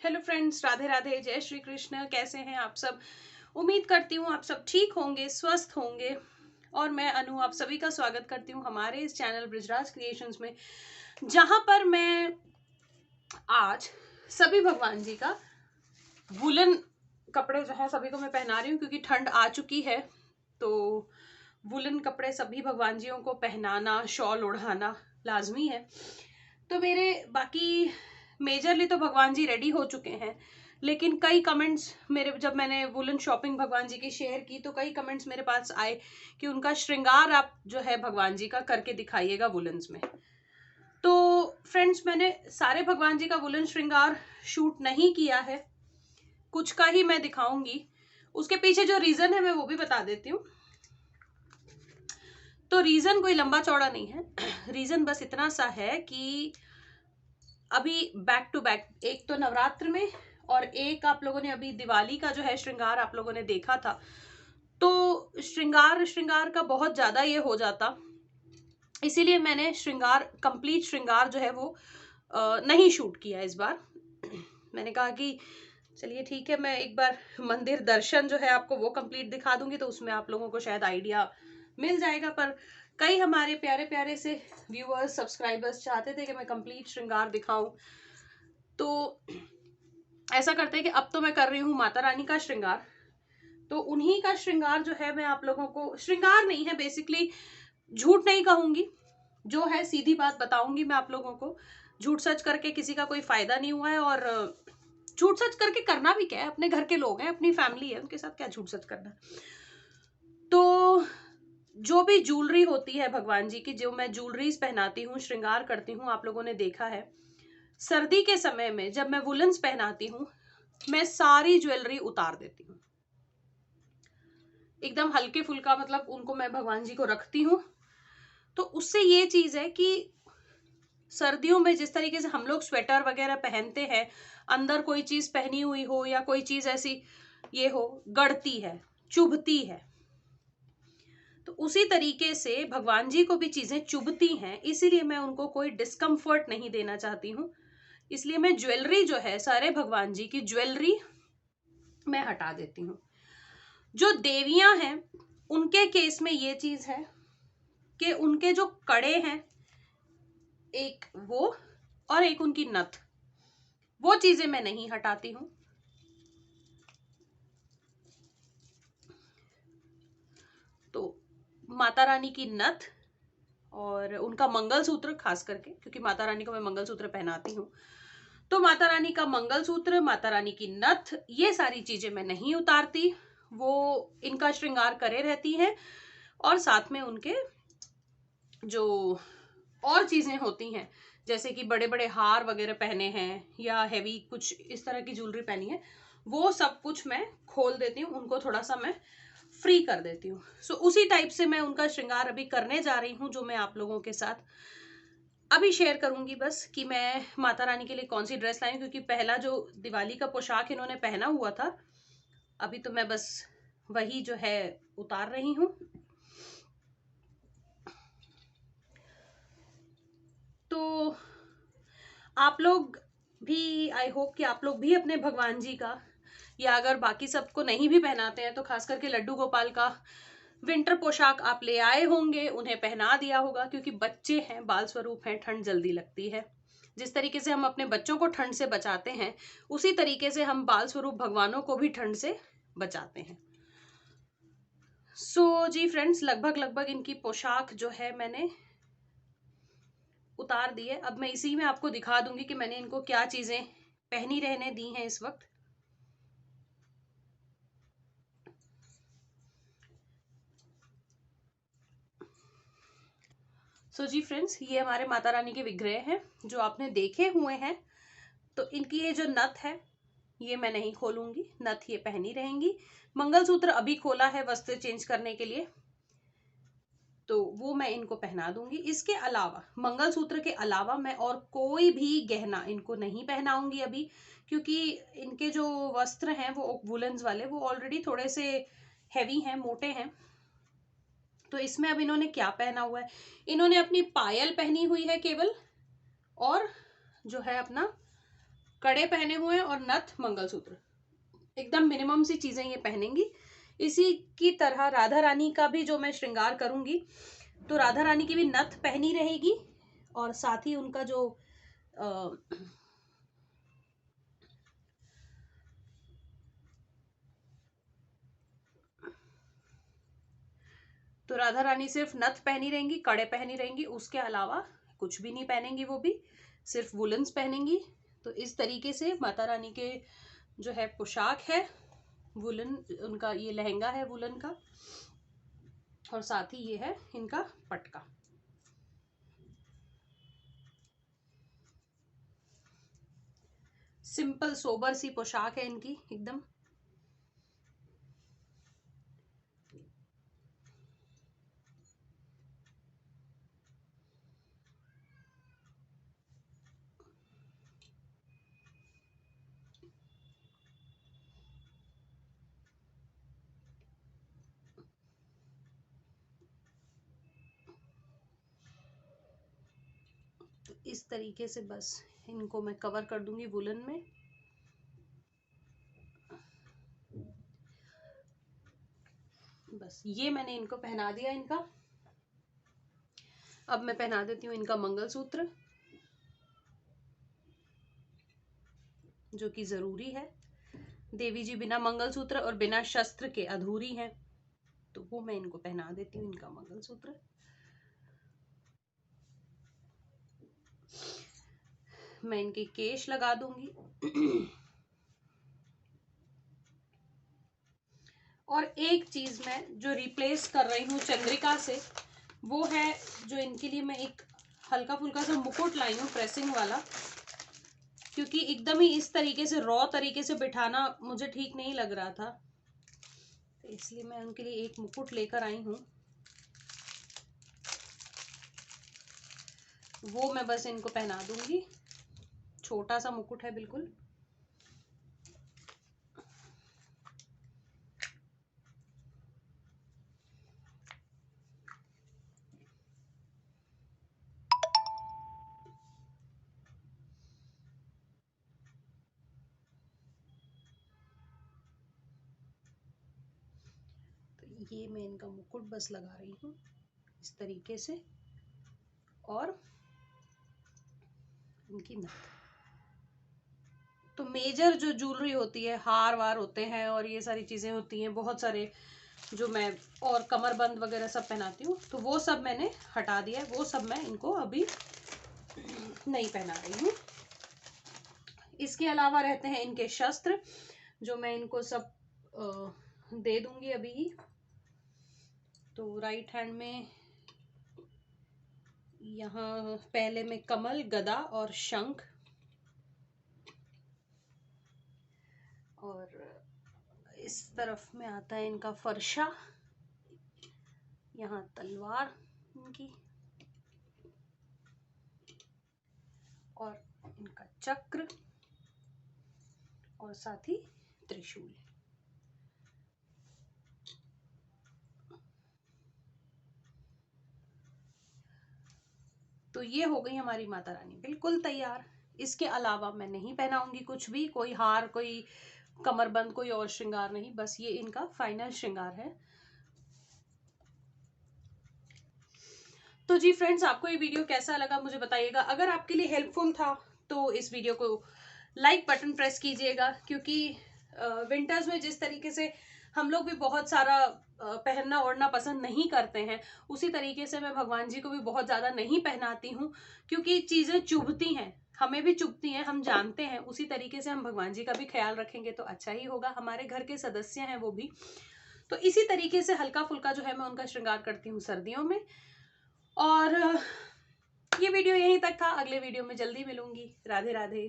Hello friends, Radhe Radhe, जय श्री कृष्ण। कैसे हैं आप सब? उम्मीद करती हूँ आप सब ठीक होंगे, स्वस्थ होंगे। और मैं अनु आप सभी का स्वागत करती हूँ हमारे इस चैनल ब्रिजराज क्रिएशंस में, जहां पर मैं आज सभी भगवान जी का वुलन कपड़े जो है सभी को मैं पहना रही हूँ, क्योंकि ठंड आ चुकी है। तो वुलन कपड़े सभी भगवान जियों को पहनाना, शॉल ओढ़ाना लाजमी है। तो मेरे बाकी मेजरली तो भगवान जी रेडी हो चुके हैं, लेकिन कई कमेंट्स मेरे, जब मैंने वुलन शॉपिंग भगवान जी की शेयर की तो कई कमेंट्स मेरे पास आए कि उनका श्रृंगार आप जो है भगवान जी का करके दिखाइएगा वुलन्स में। तो फ्रेंड्स, मैंने सारे भगवान जी का वुलन श्रृंगार शूट नहीं किया है, कुछ का ही मैं दिखाऊंगी। उसके पीछे जो रीजन है मैं वो भी बता देती हूँ। तो रीजन कोई लंबा चौड़ा नहीं है, रीजन बस इतना सा है कि अभी बैक टू बैक, एक तो नवरात्र में और एक आप लोगों ने अभी दिवाली का जो है श्रृंगार आप लोगों ने देखा था। तो श्रृंगार का बहुत ज्यादा ये हो जाता, इसीलिए मैंने कंप्लीट श्रृंगार जो है वो नहीं शूट किया इस बार। मैंने कहा कि चलिए ठीक है, मैं एक बार मंदिर दर्शन जो है आपको वो कंप्लीट दिखा दूंगी, तो उसमें आप लोगों को शायद आइडिया मिल जाएगा। पर कई हमारे प्यारे प्यारे से व्यूअर्स, सब्सक्राइबर्स चाहते थे कि मैं कंप्लीट श्रृंगार दिखाऊं। तो ऐसा करते हैं कि अब तो मैं कर रही हूँ माता रानी का श्रृंगार, तो उन्हीं का श्रृंगार जो है मैं आप लोगों को, श्रृंगार नहीं है बेसिकली, झूठ नहीं कहूंगी, जो है सीधी बात बताऊंगी मैं आप लोगों को। झूठ सच करके किसी का कोई फायदा नहीं हुआ है, और झूठ सच करके करना भी क्या है, अपने घर के लोग हैं, अपनी फैमिली है, उनके साथ क्या झूठ सच करना। तो जो भी ज्वेलरी होती है भगवान जी की, जो मैं ज्वेलरीज पहनाती हूँ, श्रृंगार करती हूँ, आप लोगों ने देखा है सर्दी के समय में जब मैं वुलन्स पहनाती हूँ, मैं सारी ज्वेलरी उतार देती हूँ, एकदम हल्के फुल्का, मतलब उनको मैं भगवान जी को रखती हूँ। तो उससे ये चीज है कि सर्दियों में जिस तरीके से हम लोग स्वेटर वगैरह पहनते हैं, अंदर कोई चीज पहनी हुई हो या कोई चीज ऐसी ये हो, गड़ती है, चुभती है, तो उसी तरीके से भगवान जी को भी चीजें चुभती हैं। इसीलिए मैं उनको कोई डिस्कम्फर्ट नहीं देना चाहती हूँ, इसलिए मैं ज्वेलरी जो है, सारे भगवान जी की ज्वेलरी मैं हटा देती हूँ। जो देवियां हैं उनके केस में ये चीज है कि उनके जो कड़े हैं, एक वो और एक उनकी नथ, वो चीजें मैं नहीं हटाती हूं। तो माता रानी की नथ और उनका मंगलसूत्र, खास करके क्योंकि माता रानी को मैं मंगलसूत्र पहनाती हूँ, तो माता रानी का मंगलसूत्र, माता रानी की नथ, ये सारी चीजें मैं नहीं उतारती। वो इनका श्रृंगार करे रहती हैं, और साथ में उनके जो और चीजें होती हैं, जैसे कि बड़े बड़े हार वगैरह पहने हैं या हैवी कुछ इस तरह की ज्वेलरी पहनी है, वो सब कुछ मैं खोल देती हूँ, उनको थोड़ा सा मैं फ्री कर देती हूँ। सो उसी टाइप से मैं उनका श्रृंगार अभी करने जा रही हूँ, जो मैं आप लोगों के साथ अभी शेयर करूंगी। बस कि मैं माता रानी के लिए कौन सी ड्रेस लाई हूँ, क्योंकि पहला जो दिवाली का पोशाक इन्होंने पहना हुआ था, अभी तो मैं बस वही जो है उतार रही हूँ। तो आप लोग भी, आई होप कि आप लोग भी अपने भगवान जी का, या अगर बाकी सबको नहीं भी पहनाते हैं तो खास करके लड्डू गोपाल का विंटर पोशाक आप ले आए होंगे, उन्हें पहना दिया होगा, क्योंकि बच्चे हैं, बाल स्वरूप हैं, ठंड जल्दी लगती है। जिस तरीके से हम अपने बच्चों को ठंड से बचाते हैं, उसी तरीके से हम बाल स्वरूप भगवानों को भी ठंड से बचाते हैं। सो जी फ्रेंड्स, लगभग लगभग इनकी पोशाक जो है मैंने उतार दी है। अब मैं इसी में आपको दिखा दूंगी कि मैंने इनको क्या चीजें पहनी रहने दी हैं इस वक्त। सो जी फ्रेंड्स, ये हमारे माता रानी के विग्रह हैं जो आपने देखे हुए हैं। तो इनकी ये जो नथ है ये मैं नहीं खोलूंगी, नथ ये पहनी रहेंगी। मंगलसूत्र अभी खोला है वस्त्र चेंज करने के लिए, तो वो मैं इनको पहना दूंगी। इसके अलावा, मंगलसूत्र के अलावा मैं और कोई भी गहना इनको नहीं पहनाऊंगी अभी, क्योंकि इनके जो वस्त्र हैं वो वुलन्स वाले, वो ऑलरेडी थोड़े से हैवी हैं, मोटे हैं। तो इसमें अब इन्होंने क्या पहना हुआ है, इन्होंने अपनी पायल पहनी हुई है केवल, और जो है अपना कड़े पहने हुए हैं और नथ, मंगलसूत्र, एकदम मिनिमम सी चीजें ये पहनेंगी। इसी की तरह राधा रानी का भी जो मैं श्रृंगार करूंगी, तो राधा रानी की भी नथ पहनी रहेगी और साथ ही उनका जो तो राधा रानी सिर्फ नथ पहनी रहेंगी, कड़े पहनी रहेंगी, उसके अलावा कुछ भी नहीं पहनेंगी, वो भी सिर्फ वुलन्स पहनेंगी। तो इस तरीके से माता रानी के जो है पोशाक है वुलन, उनका ये लहंगा है वुलन का, और साथ ही ये है इनका पटका। सिंपल सोबर सी पोशाक है इनकी एकदम। तो इस तरीके से बस इनको मैं कवर कर दूंगी वुलन में। बस ये मैंने इनको पहना दिया इनका। अब मैं पहना देती हूँ इनका मंगलसूत्र, जो कि जरूरी है। देवी जी बिना मंगलसूत्र और बिना शस्त्र के अधूरी हैं, तो वो मैं इनको पहना देती हूँ इनका मंगलसूत्र। मैं इनके केश लगा दूंगी। और एक चीज मैं जो रिप्लेस कर रही हूँ चंद्रिका से, वो है जो इनके लिए मैं एक हल्का फुल्का सा मुकुट लाई हूँ प्रेसिंग वाला, क्योंकि एकदम ही इस तरीके से रॉ तरीके से बिठाना मुझे ठीक नहीं लग रहा था, तो इसलिए मैं उनके लिए एक मुकुट लेकर आई हूँ। वो मैं बस इनको पहना दूंगी, छोटा सा मुकुट है बिल्कुल। तो ये मैं इनका मुकुट बस लगा रही हूँ इस तरीके से, और इनकी नथ। तो मेजर जो ज्वेलरी होती है, हार वार होते हैं और ये सारी चीजें होती हैं, बहुत सारे जो मैं और कमरबंद वगैरह सब पहनाती हूँ, तो वो सब मैंने हटा दिया है, वो सब मैं इनको अभी नहीं पहना रही हूँ। इसके अलावा रहते हैं इनके शस्त्र, जो मैं इनको सब दे दूंगी अभी ही। तो राइट हैंड में यहाँ पहले में कमल, गदा और शंख, और इस तरफ में आता है इनका फरसा, यहाँ तलवार इनकी, और इनका चक्र, और साथ ही त्रिशूल। तो ये हो गई हमारी माता रानी बिल्कुल तैयार। इसके अलावा मैं नहीं पहनाऊंगी कुछ भी, कोई हार, कोई कमरबंद, कोई और श्रृंगार नहीं, बस ये इनका फाइनल श्रृंगार है। तो जी फ्रेंड्स, आपको ये वीडियो कैसा लगा मुझे बताइएगा। अगर आपके लिए हेल्पफुल था तो इस वीडियो को लाइक बटन प्रेस कीजिएगा, क्योंकि विंटर्स में जिस तरीके से हम लोग भी बहुत सारा पहनना ओढ़ना पसंद नहीं करते हैं, उसी तरीके से मैं भगवान जी को भी बहुत ज्यादा नहीं पहनाती हूँ, क्योंकि चीजें चुभती हैं, हमें भी चुभती हैं, हम जानते हैं। उसी तरीके से हम भगवान जी का भी ख्याल रखेंगे तो अच्छा ही होगा, हमारे घर के सदस्य हैं वो भी। तो इसी तरीके से हल्का फुल्का जो है मैं उनका श्रृंगार करती हूँ सर्दियों में। और ये वीडियो यहीं तक था, अगले वीडियो में जल्दी मिलूंगी। राधे राधे।